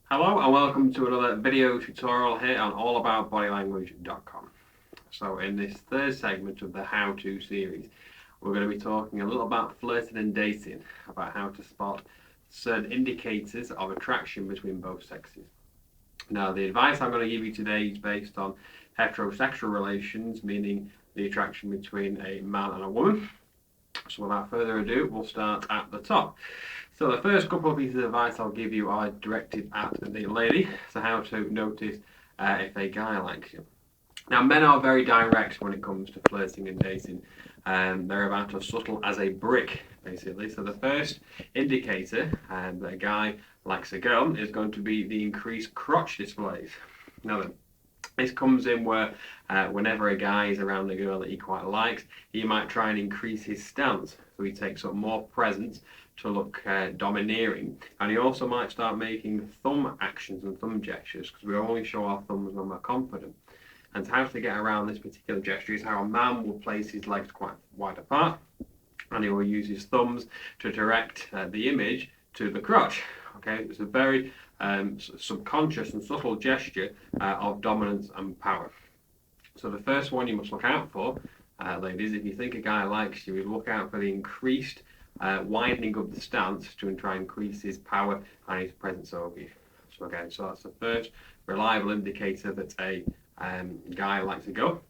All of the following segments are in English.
Hello and welcome to another video tutorial here on allaboutbodylanguage.com. So in this third segment of the how-to series, we're going to be talking a little about flirting and dating, about how to spot certain indicators of attraction between both sexes. Now the advice I'm going to give you today is based on heterosexual relations, meaning the attraction between a man and a woman. So without further ado, we'll start at the top. So the first couple of pieces of advice I'll give you are directed at the lady, so how to notice if a guy likes you. Now men are very direct when it comes to flirting and dating. They're about as subtle as a brick, basically. So the first indicator that a guy likes a girl is going to be the increased crotch displays. Now then, this comes in where whenever a guy is around a girl that he quite likes, he might try and increase his stance. So he takes up more presence to look domineering. And he also might start making thumb actions and thumb gestures, because we only show our thumbs when we're confident. And how to get around this particular gesture is how a man will place his legs quite wide apart, and he will use his thumbs to direct the image to the crotch. Okay, it's a very subconscious and subtle gesture of dominance and power. So the first one you must look out for, ladies, if you think a guy likes you, is look out for the increased widening of the stance to try and increase his power and his presence over you. So again, so that's the first reliable indicator that a guy likes a girl.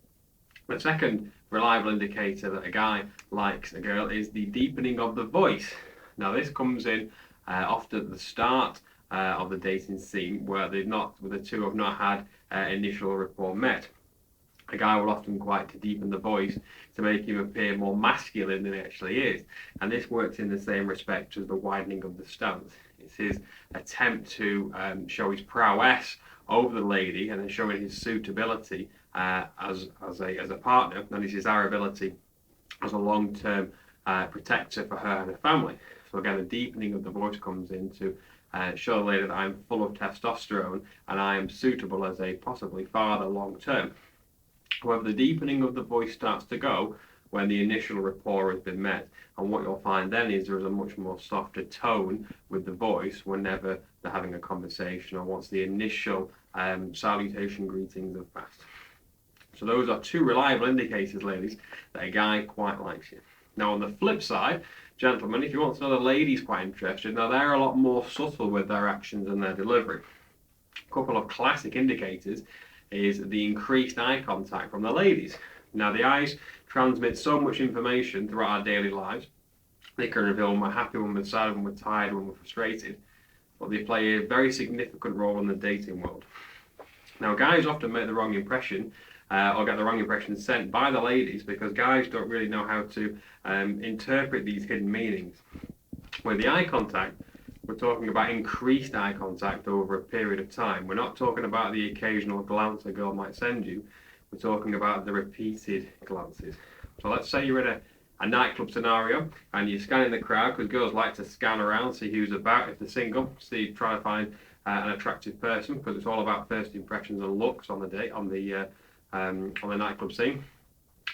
The second reliable indicator that a guy likes a girl is the deepening of the voice. Now this comes in often at the start of the dating scene, where the two have not had initial rapport met. A guy will often like to deepen the voice to make him appear more masculine than he actually is, and this works in the same respect as the widening of the stance. It's his attempt to show his prowess over the lady and then showing his suitability as a partner, and his desirability as a long-term protector for her and her family. So again, the deepening of the voice comes in to show the lady that I'm full of testosterone and I am suitable as a possibly father long-term. However, the deepening of the voice starts to go when the initial rapport has been met, and what you'll find then is there is a much more softer tone with the voice whenever they're having a conversation or once the initial salutation greetings have passed. So those are two reliable indicators, ladies, that a guy quite likes you. Now on the flip side, gentlemen, if you want to know the lady's quite interested, now they're a lot more subtle with their actions and their delivery. A couple of classic indicators is the increased eye contact from the ladies. Now the eyes transmit so much information throughout our daily lives. They can reveal when we're happy, when we're sad, when we're tired, when we're frustrated, but they play a very significant role in the dating world. Now guys often make the wrong impression or get the wrong impression sent by the ladies because guys don't really know how to interpret these hidden meanings. With the eye contact, we're talking about increased eye contact over a period of time. We're not talking about the occasional glance a girl might send you. We're talking about the repeated glances. So let's say you're in a nightclub scenario and you're scanning the crowd, because girls like to scan around, see who's about, if they're single, see, try to find an attractive person, because it's all about first impressions and looks on the date, on the nightclub scene.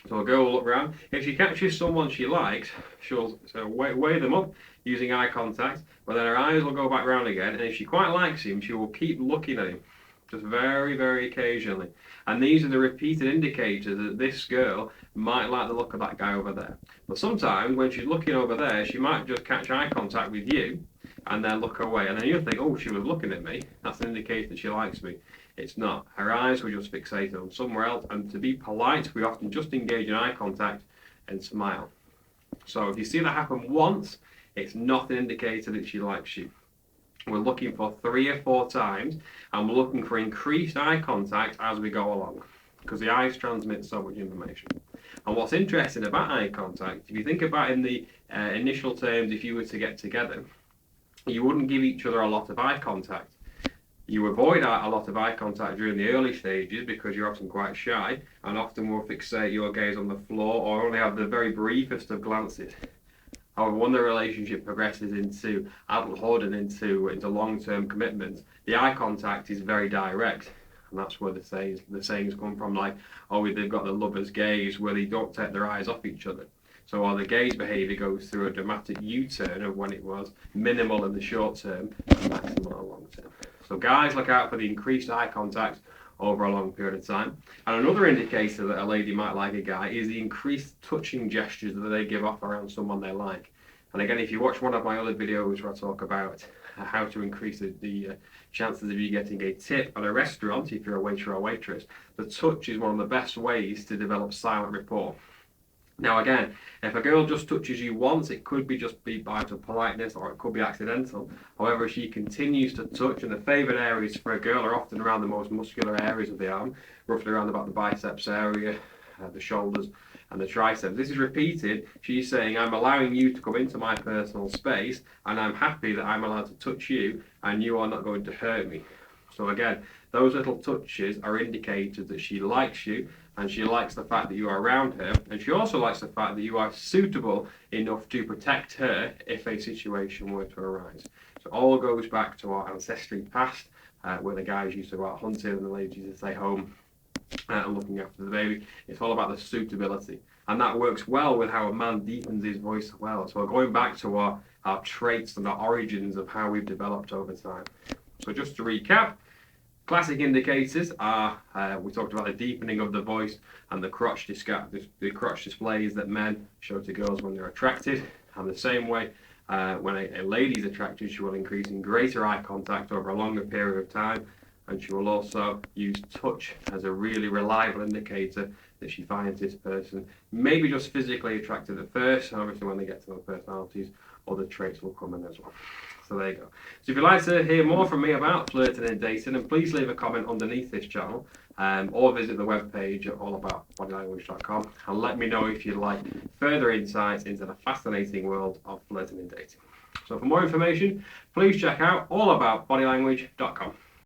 So a girl will look around. If she catches someone she likes, she'll weigh them up using eye contact, but then her eyes will go back round again, and if she quite likes him, she will keep looking at him, just very, very occasionally. And these are the repeated indicators that this girl might like the look of that guy over there. But sometimes when she's looking over there, she might just catch eye contact with you and then look away, and then you'll think, oh, she was looking at me, that's an indicator that she likes me. It's not. Her eyes were just fixated on somewhere else, and to be polite, we often just engage in eye contact and smile. So if you see that happen once, it's not an indicator that she likes you. We're looking for 3 or 4 times, and we're looking for increased eye contact as we go along, because the eyes transmit so much information. And what's interesting about eye contact, if you think about in the initial terms, if you were to get together, you wouldn't give each other a lot of eye contact. You avoid a lot of eye contact during the early stages because you're often quite shy and often will fixate your gaze on the floor or only have the very briefest of glances. However, when the relationship progresses into adulthood and into long-term commitments, the eye contact is very direct. And that's where the sayings come from, like, oh, they've got the lover's gaze, where they don't take their eyes off each other. So while the gaze behaviour goes through a dramatic U-turn of when it was minimal in the short term and maximal in the long term. So guys, look out for the increased eye contact over a long period of time. And another indicator that a lady might like a guy is the increased touching gestures that they give off around someone they like. And again, if you watch one of my other videos where I talk about how to increase the chances of you getting a tip at a restaurant if you're a waiter or waitress, the touch is one of the best ways to develop silent rapport. Now again, if a girl just touches you once, it could be just be out of politeness or it could be accidental. However, if she continues to touch, and the favoured areas for a girl are often around the most muscular areas of the arm, roughly around about the biceps area, the shoulders and the triceps. This is repeated. She's saying, I'm allowing you to come into my personal space and I'm happy that I'm allowed to touch you and you are not going to hurt me. So again, those little touches are indicators that she likes you and she likes the fact that you are around her, and she also likes the fact that you are suitable enough to protect her if a situation were to arise. So it all goes back to our ancestry past, where the guys used to go out hunting and the ladies used to stay home and looking after the baby. It's all about the suitability, and that works well with how a man deepens his voice as well. So going back to our traits and our origins of how we've developed over time. So just to recap, classic indicators are, we talked about the deepening of the voice and the crotch displays that men show to girls when they're attracted. And the same way, when a lady's attracted, she will increase in greater eye contact over a longer period of time. And she will also use touch as a really reliable indicator that she finds this person maybe just physically attractive at first, and obviously when they get to know personalities, other traits will come in as well. So there you go. So if you'd like to hear more from me about flirting and dating, then please leave a comment underneath this channel, or visit the webpage at allaboutbodylanguage.com and let me know if you'd like further insights into the fascinating world of flirting and dating. So for more information, please check out allaboutbodylanguage.com.